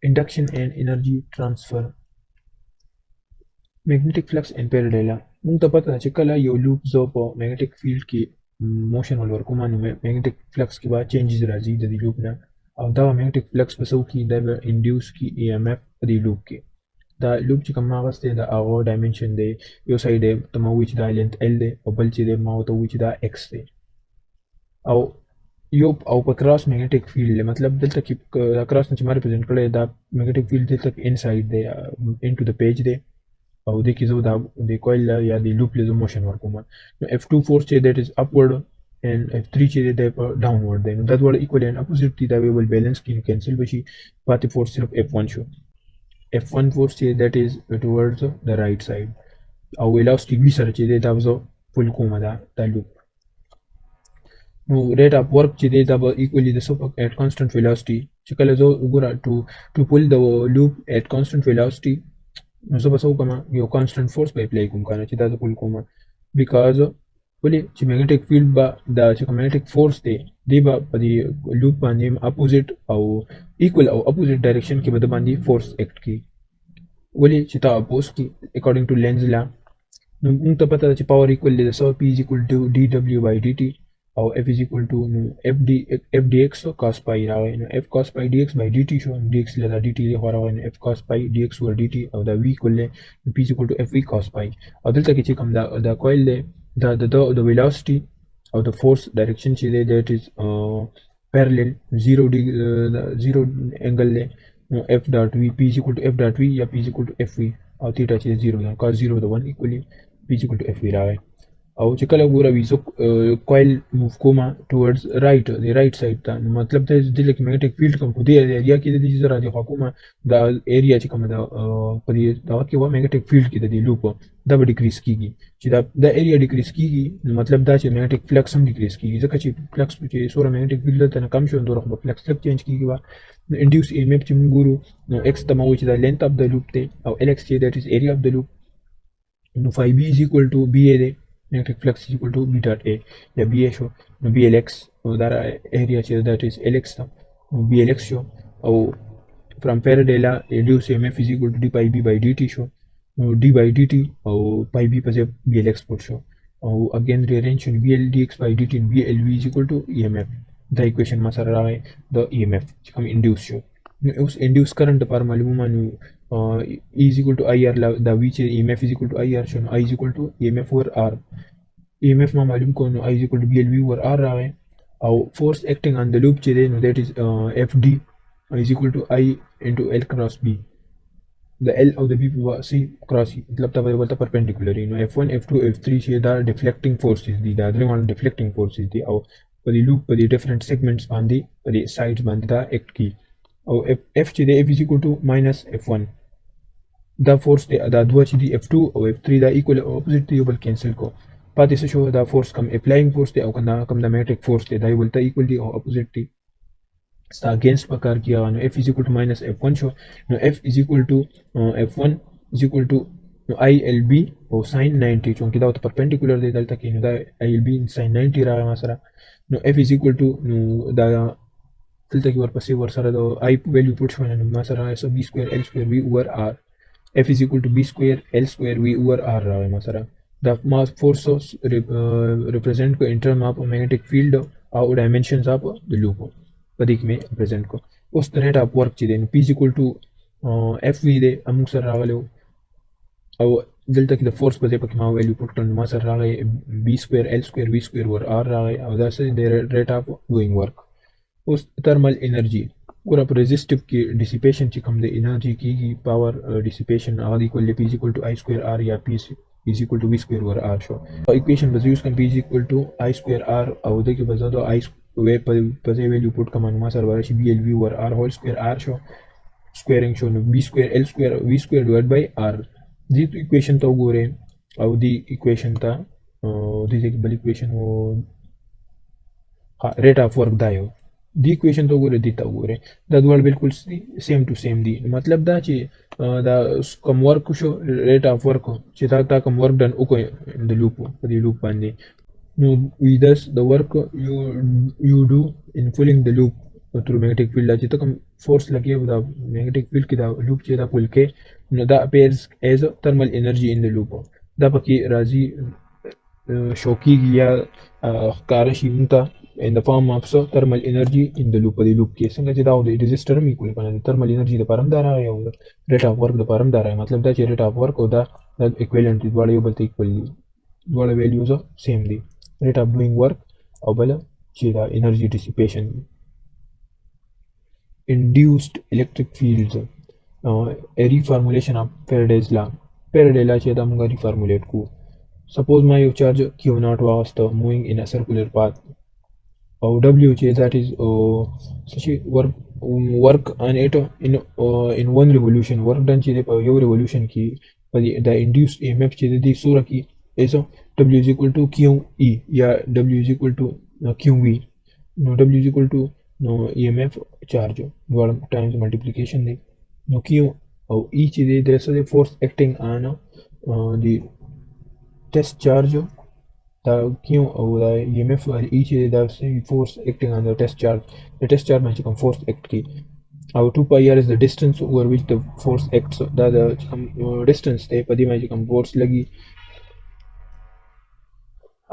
Induction and energy transfer. Magnetic flux and Faraday لا مونږ ته پته ده چې کله یو لوپ زه په magnetic field کې موشن ورکوم نو magnetic flux کې به changes راځي د دې لوپ نه او دا magnetic flux په څو کې دا به induce کی EMF په دې لوپ کې دا لوپ چې کوم هغه ستې د هغه ډایمنشن دی یو ساید ته مو وی چې دا لینث L دی او بل چې دی ما ته وی چې دا X دی او یو او په کراس میګنیټک فیلډ مطلب دلته کې کراس چې ما ریپرزینټ کړی دا میګنیټک فیلډ دلته انساید دی انټو د پیج دی او د کې زه دا د کویل یا د لوپ له موشن ورکوم نو F2 فورس چې that is upward and F3 چې دی downward دی نو دا ډول equal and opposite دي دا ویل بیلانس کې کینسل بشي پاتې فورس صرف F1 شو F1 force چې that is towards the right side او velocity v سره چې دی دا زه فل کوم دا لوپ نو rate of work چې دی دا به equally the sub at constant velocity چې کله زه وګورم to pull the loop at constant velocity نو زه به څه وکړم یو constant force به اپلای کوم کنه چې دا زه فل کوم because ولې چې magnetic field به دا چې magnetic force دی به په دې لوپ باندې اپوزیټ او equal او opposite direction کې به د باندې force act کی ولې چې تا اپوز کی according to Lenz law نو موږ ته پته ده چې power equal دی so P is equal to dw by dt او F is equal to f dx cos pi راغی نو F cos pi dx by dt شو dx لدا dt دی خو راغی نو F cos pi dx over dt او دا v equal دی P is equal to F v cos pi او دلته کې چې کوم دا coil دی the velocity or the force direction چې دی that is parallel 0 angle دی نو F dot v P is equal to F dot v یا P is equal to F v او theta چې 0 دی cos 0 the 1 equally P is equal to F v راغی او چې کله ګوره زه کویل موف کوم towards right the right side ته نو مطلب دا د magnetic field کوم په دې ایریا کې د دې زره د حکومت دا ایریا چې کوم دا په دې دا کې و magnetic field کې د دې لوپ دا به ډیکریز کیږي چې دا ایریا ډیکریز کیږي نو مطلب دا چې magnetic flux هم ډیکریز کیږي ځکه چې flux چې سوره magnetic field ته کم شو نو رغبه flux چینج کیږي نو induced EMF چې موږ ګورو نو x ته مو چې دا length of the loop دی او lx چې that is area of the loop نو phi b is equal to ba دی magnetic flux is equal to b dot a یا ba شو نو blx او دا area چې that is lx ته نو blx شو او from Faraday law induced EMF is equal to d pi b by dt شو نو d by dt او pi b په ځای blx پټ شو او again rearrange شو bl dx by dt and blv is equal to EMF دا equation ما سره راغی د EMF چې کوم induce شو نو اوس induce current لپاره معلومه نو E is equal to IR دا وی چې EMF is equal to IR شو نو I is equal to EMF over R EMF ما معلوم کو نو I is equal to BLV over R راغی او force acting on the loop چې دی نو that is FD is equal to I into L cross B the L او د B په C cross مطلب ته ورته perpendicular نو F1 F2 F3 چې دا deflecting forces دي دا درې وړ deflecting forces دي او په دې loop په دې different segments باندې په دې sides باندې دا act کی او F چې دی F is equal to minus F1 دا فورس دی دا دوه چې دی F2 او F3 دا ایکوال او اپوزیټ دی بل کینسل کو پاتې څه شو دا فورس کم اپلاینګ فورس دی او کم د میګنیټک فورس دی دا یو بل ته ایکوال دی او اپوزیټ دی ستا اگینست پکار کیا نو F is equal to minus F1 شو نو F is equal to F1 is equal to ILB او sin 90 چونکه دا ته پرپنډیکولر دی دلته کې نو دا ILB sin 90 راغی ما سره نو F is equal to نو دا دلته کې ورپسې ور سره د I ویلیو پټ شو نو ما سره so B square L square V over R F is equal to B square L square V over R راغی ما سره دا mass force represent کو in term of magnetic field او dimensions of the loop په دې کې مې represent کو اوس د rate of work چې دی P is equal to FV دی موږ سره راغلی او دلته کې د فورس په ځای پکې ما ویلیو پټ کړل ما سره راغی B square L square V square over R راغی او دا څه د rate of doing work اوس thermal energy ګوره په resistive کې dissipation چې کوم د انرژي کېږي power dissipation هغه equal P is equal to I square R یا P is equal to V square over R شو equation به یوز کوم P is equal to I square R او د کې به زه د I په ځای ویلیو پټ کوم نو ما سره ورشي BLV over R whole square R شو squaring شو نو B square L square V square divided by R دې equation ته وګورئ او دې equation ته دې بل equation او rate of work دا یو دی equation ته وګورئ دې ته وګورئ دا دواړه بالکل سیم ټو سیم دي مطلب دا چې دا کوم ورک شو ریټ اف ورک چې دا کوم ورک ډن وکړي د لوپ په دې لوپ باندې نو وی داس د ورک یو ډو ان فولینګ د لوپ through magnetic field چې کوم force لګي او دا magnetic field کې دا loop چې دا pull کې نو دا appears as thermal energy in the loop دا پکې راځي شوکیږي یا ښکاره شي موږ ته in the form of thermal energy in the loop په دې loop کې څنګه چې دا د resistor هم equal کنه د thermal energy لپاره هم دا راغی او rate of work لپاره هم دا راغی مطلب دا چې rate of work او دا equivalent دي دواړه یو بل ته equal دي دواړه values same دي rate of doing work او بل چې دا energy dissipation induced electric fields a reformulation of Faraday's law Faraday law چې دا موږ reformulate کو suppose my charge q naught was moving in a circular path or w چې that is work on it in one revolution work done چې په یو revolution کې په the induced emf چې د صورت کې is w is equal to q e یا w is equal to q v no w is equal to no emf charge dual times multiplication دی no q او e چې د the force acting on the test charge the q او the emf or e چې the force acting on the test charge باندې کوم force act کی او 2 pi r is the distance over which the force acts دا د distance ته په دې باندې کوم force لګي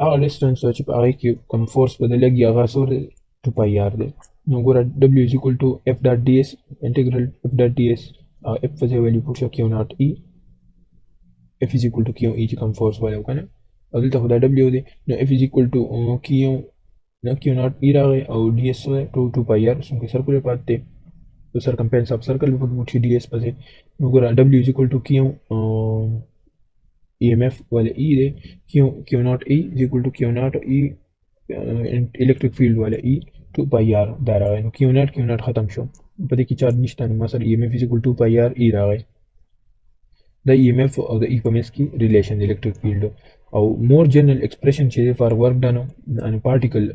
هغه distance چې په هغه کې کوم force په دې لګي هغه سور 2 pi r دی نو ګوره w is equal to f dot ds integral f dot ds f for the value put q naught e f is equal to q e چې کوم force وایو کنه او دلته خو دا w دی نو f is equal to q naught e راغی او ds 2 pi r څنګه سرکولر پات دی تو circumference of circle په موږ ds پسې نو ګوره w is equal to q emf ولا e دی q naught e is equal to q naught e electric field ولا e 2 pi r دا راغی نو q naught ختم شو په دې کې چارج نشته نو ما سره emf is equal to 2 pi r e راغی د EMF او د E په منځ کې ریلیشن electric field او more general expression چې for work done on a particle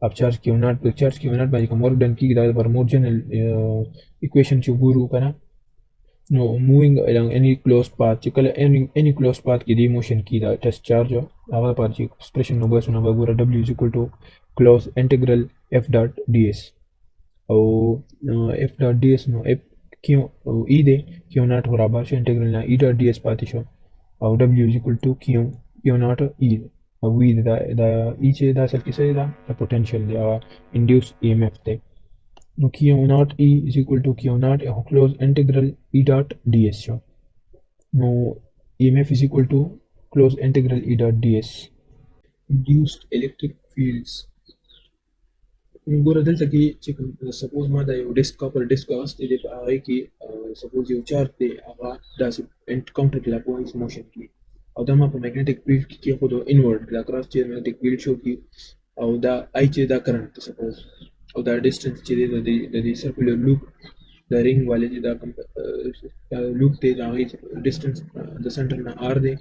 of charge q naught باندې کوم work done کیږي دا for more general equation چې ګورو کنه نو moving along any closed path چې کله any closed path کې دی motion کی دا test charge هغه پر چې expression نو بس نو ګورو w is equal to close integral f dot ds او f dot ds نو f q او e دی q naught برابر شو انټیګرل نه e dot ds پاتې شو او w is equal to q naught e او e دا e چې دا څه کیسه دا potential دی او induced emf دی نو q naught e is equal to q naught close integral e dot ds شو نو emf is equal to close integral e dot ds induced electric fields ګوره دلته کې چې سپوز ما دا یو ډیسک کاپر ډیسک واستې دی په هغه کې سپوز یو چارج دی هغه داسې کاونټر کلاکوایز موشن کې او دا ما په میګنیټک فیلډ کې کېښودو انورډ دا کراس چې میګنیټک فیلډ شو کې او دا آی چې دا کرنټ سپوز او دا ډسټنس چې دی د دې سرکولر لوپ د رینګ والے چې دا لوپ دی دا هغې ډسټنس د سنټر نه آر دی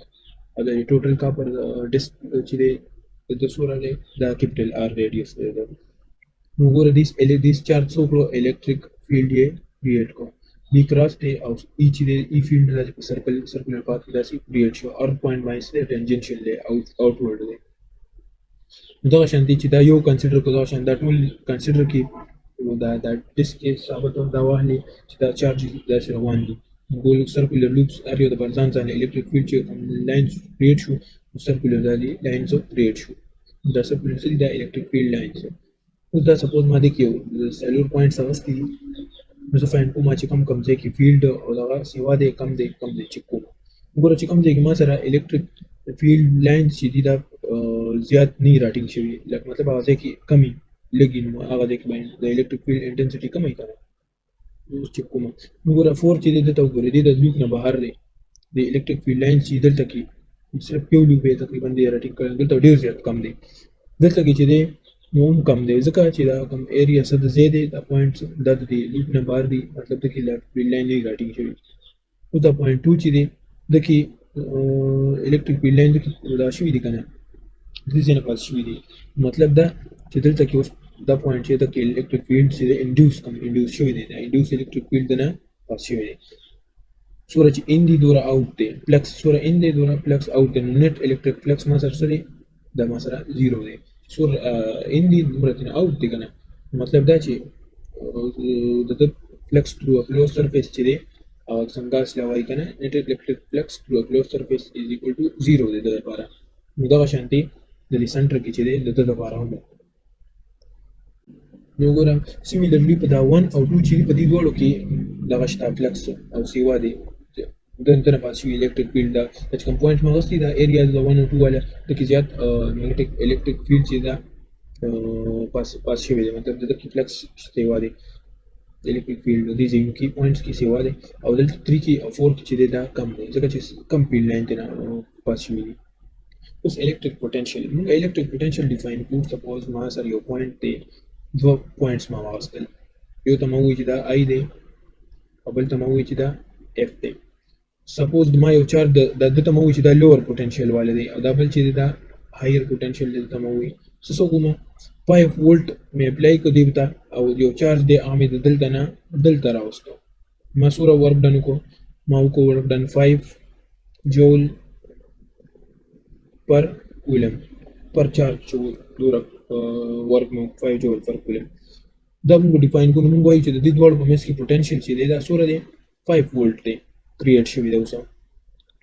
او د ټوټل کاپر ډسک چې دی د سوره دی دا کیپټل آر ریډیس دی نو ګوره دیس چارج څو کړو الیکټریک فیلډ یې کریټ کړو دی کراس دی او ای چې دی ای فیلډ د سرکولر پات کې داسې کریټ شو اور پوینټ باندې دی ټینجنشل دی آوټورډ دی دغه شانتي چې دا یو کنسیډر کړو دا شان دا ټول کنسیډر کې دا ډیسک کې ثابت دا واهلي چې دا چارج داسې روان دي ګول سرکولر لوپس اریو د برزان ځان الیکټریک فیلډ چې لاینز کریټ شو سرکولر د لاینز کریټ شو دا سرکولر دا الیکټریک فیلډ لاینز اوس دا سپوز ما دې کې سیلور پوینټس اغستې دي نو زه فایند کوم چې کم ځای کې فیلډ او دغه سیوا دی کم دی چک کوم وګوره چې کم ځای کې ما سره الیکټریک فیلډ لاینز چې دي دا زیات نه راټینګ شوي لکه مطلب هغه ځای کې کمې لږي نو هغه ځای کې باندې د الیکټریک فیلډ انټنسټي کمه کنه اوس چک کوم نو ګوره فور چې دی دلته وګورئ دی د لوپ نه بهر دی د الیکټریک فیلډ لاینز چې دلته کې صرف یو لوپ یې تقریبا دی راټینګ کړی دلته ډېر زیات کم دی دلته کې چې دی نو هم کم دی ځکه چې دا کم ایریا څه د ځای دی دا پوینټس دا د لوپ نه بهر دی مطلب د کې فیلډ لاین نه راټینګ شوي او دا پوینټ 2 چې دی د کې الیکټریک فیلډ لاین دا شوي دي که نه د دې نه پاس شوي دي مطلب دا چې دلته کې اوس دا پوینټ چې د کې الیکټریک فیلډ چې دی انډیوس شوی دی دا انډیوس الیکټریک فیلډ نه پاس شوی دی سوره چې ان دی دوره آوټ دی فلکس سوره ان دی دوره فلکس آوټ دی نت الیکټریک فلکس ما سره دی دا ما سره 0 دی سور ان دی دوره تن آوټ دی کنه مطلب دا چې the flux through a closed surface چې دی څنګه اصله وایي کنه net electric flux through a closed surface is equal to 0 دی د لپاره نو دغه شانتي د دې سنټر کې چې دی د لپاره هم نو ګورم سیمیلرلی په دا 1 او 2 چې په دې دواړو کې دغه شته فلکس او سیوا دی دنه پاتې electric field دا چې کوم پوینټ مغستی دا ایریا د 1 او 2 والا د کې زیات magnetic electric field چې دا پاس شوی دی مطلب د کې فلکس سیوا دی electric field د دې یو کې پوینټس کې سیوا دی او دلته 3 کې او 4 کې چې دا کم دی ځکه چې کم فیلډ لاین ته پاس شوی دی اوس electric potential موږ electric potential ډیفاین کوو سپوز ما سره یو پوینټ دی دو پوینټس ما واغستل یو ته مو چې دا I دی او بل ته مو چې دا F دی سپوز ما یو چارج د ته مو چې دا لوور پوتنشل والے دی او دا بل چې دا هایر پوتنشل دی ته مو سو کومه 5 وولټ مې اپلای کو دی بتا او یو چارج دی عامه دلته نه دلته راوستو ما سوره ورک دن کو ما کو ورک دن 5 جول پر کولم پر چارج جو دور ورک مو 5 جول پر کولم دا موږ ډیفاین کوو موږ وایو چې د دې ډول په مس کې پوتنشل چې دی دا سوره دی 5 وولټ دی create شوی دی اوس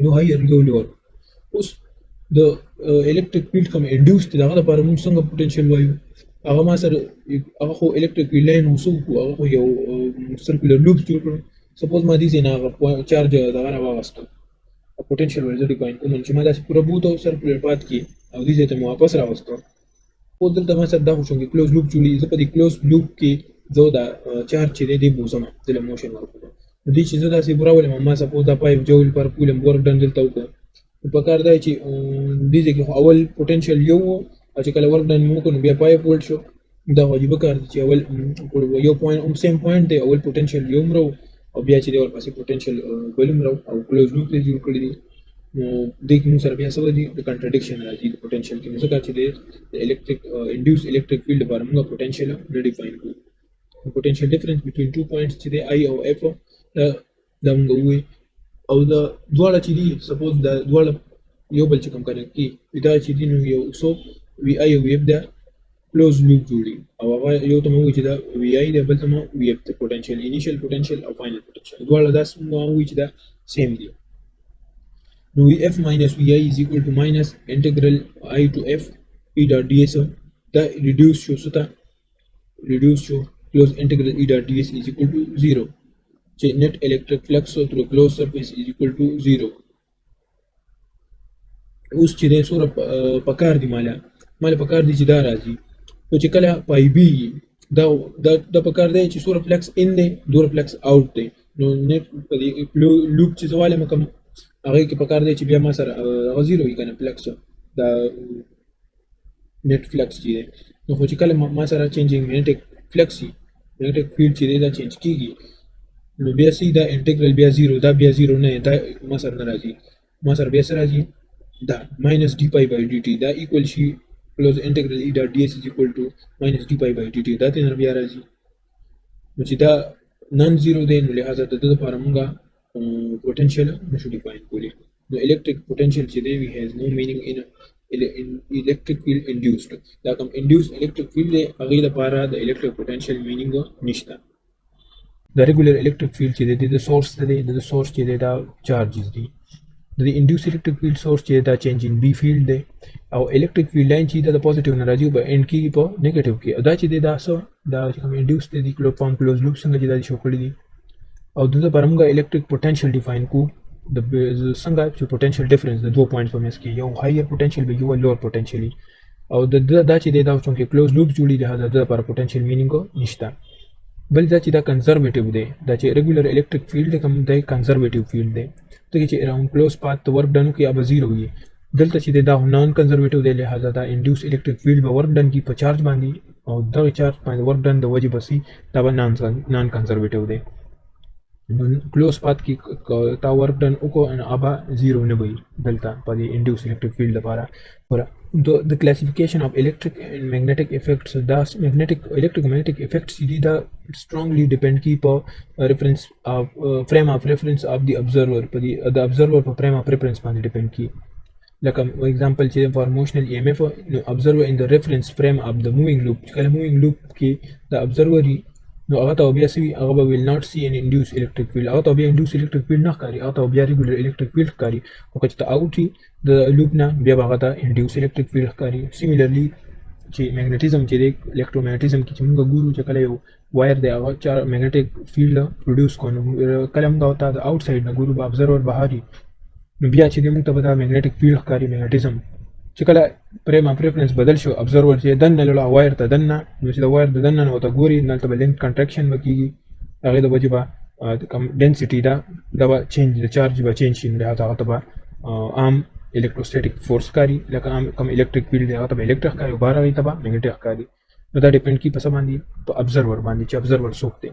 یو هایر یو لوور اوس د electric field کوم induced دغه لپاره موږ څنګه potential وایو هغه ما سره هغه خو electric field line وسو هغه یو circular loop جوړ کړو سپوز ما دې نه هغه چارج دغه راوستو potential ورته ډیفاین کوم چې ما داسې پوره بوته circular path کې او دې ته مو واپس راوستو او دلته ما سره دا خو څنګه close loop جوړي زه په دې close loop کې زه دا چارج چې دې بوزم د موشن ورکوم دې چې زه داسې براول ما سپوز دا 5 جول پر کولم ورک دن دلته وکړ په کار دی چې دې کې اول پوتنشل یو او چې کله ورک دن مو کو بیا 5 وولټ شو دا واجب کار دی چې اول یو پوینټ سیم پوینټ دی اول پوتنشل یو مرو او بیا چې ور پاسې پوتنشل بل مرو او کلوز لوپ دی جوړ کړی دی دې کې موږ سره بیا څه دی د کنټرډکشن راځي د پوتنشل کې موږ چې د electric induced electric field لپاره موږ پوتنشل ډیفاین کوو potential difference between 2 points چې دی I او F دا موږ وایو او دا دواړه چې دي سپوز دا دواړه یو بل چې کوم کنه کی دا چې دي نو یو سو وی آی او اف دا کلوز لوپ جوړي او هغه یو ته مو چې دا وی آی دا بل ته مو وی اف ته پوتنشل انیشل پوتنشل او فائنل پوتنشل دواړه دا مو چې دا سیم دي نو وی اف ماینس وی آی از ایکوال ټو ماینس انټیګرل آی ټو اف ای ډاٹ डी اس دا ریډیوس شو ستا ریډیوس شو کلوز انټیګرل ای ډاٹ डी اس از ایکوال ټو 0 چې net electric flux through closed surface is equal to 0 اوس چې د سوره پکار دی مال پکار دی چې دا راځي او چې کله پای بي دا پکار دی چې سوره فلکس ان دی دور فلکس اوټ دی نو net لوپ چې سواله مکم هغه کې پکار دی چې بیا ما سره غزیرو وي کنه فلکس دا net flux دی نو خو چې کله ما سره چینجینګ magnetic flux magnetic field چې دا چینج کیږي نو بیا سی دا انټیګرل بیا 0 دا بیا 0 نه دا ما سره ناراضي ما سره بیا سره راځي دا minus d pi by dt دا equal شي close integral e dot ds is equal to minus d pi by dt دا ته بیا راځي نو چې دا نان زیرو دی نو لہذا د دې لپاره موږ potential نشو ډیفاین کولی نو electric potential چې دی we has no meaning in electric field induced دا کوم induced electric field دی هغه لپاره د electric potential meaning نشته the regular electric field چې د source دی د source چې دا charges دي د induced electric field source چې دا change in b field دی او electric field line چې دا positive نه راځي په end کې په negative کې دا چې دا سو دا کوم induced دی closed loop څنګه چې دا شو کړی دي او دغه پرمغه electric potential define کو د څنګه چې potential difference د 2 points په منځ کې یو higher potential به یو lower potential او دا چې دا چې closed loop جوړي دی دا د پر potential meaning نشته بل دا چې دا کنزرویټیو دی دا چې ریګولر الیکټریک فیلډ کوم دی کنزرویټیو فیلډ دی ته چې اراوند کلوز پات ورک ډن کی اب 0 وي دلته چې دا نان کنزرویټیو دی لہذا دا انډیوس الیکټریک فیلډ به ورک ډن کی په چارج باندې او دا چارج باندې ورک ډن د وجه بسي دا نان کنزرویټیو دی کلوز پات کی تا ورک ډن او کو ان ابا 0 نه وي دلته په انډیوس الیکټریک فیلډ لپاره the classification of electric and magnetic effects thus electromagnetic effects da strongly depend keep reference of frame of reference of the observer the observer frame of reference band depend ki like example for motional emf observer in the reference frame of the moving loop kala moving loop ki the observer نو هغه ته بیا سوي هغه به ویل ناٹ سی ان انډیوس الکتریک فیلډ، هغه ته بیا انډیوس الکتریک فیلډ نه ښکاري، هغه ته بیا ریګولر الکتریک فیلډ ښکاري. خو که چېرته اوټ وي د لوپ نه بیا به هغه ته انډیوس الکتریک فیلډ ښکاري. سیمیلرلی چې میګنیټیزم چې دی الکترومagnetism کې چې موږ ګورو چې کله یو وایر دی هغه میګنیټیک فیلډ پروډوس کوي، کله موږ ورته د اوټ سایډ نه ګورو به ابزرور بهر وي، نو بیا چې دی موږ ته به دا میګنیټیک فیلډ ښکاري میګنیټیزم. چې کله پریفرنس بدل شو ابزرور چې دننه لاړ وایر ته دننه، نو چې د وایر د دننه ورته ګوري دلته به لینک کنټراکشن به کېږي، هغې د وجې به کم ډینسټي ده دا به چینج د چارج به چینج شي، نو هغه ته به عام الکتروسټیټیک فورس ښکاري، لکه عام کوم الکتریک فیلډ دی هغه ته به الکتریک ښکاري او بهر هغې ته به میګنیټیک ښکاري. نو دا ډیپینډ کېږي په څه باندې؟ په ابزرور باندې چې ابزرور څوک دی.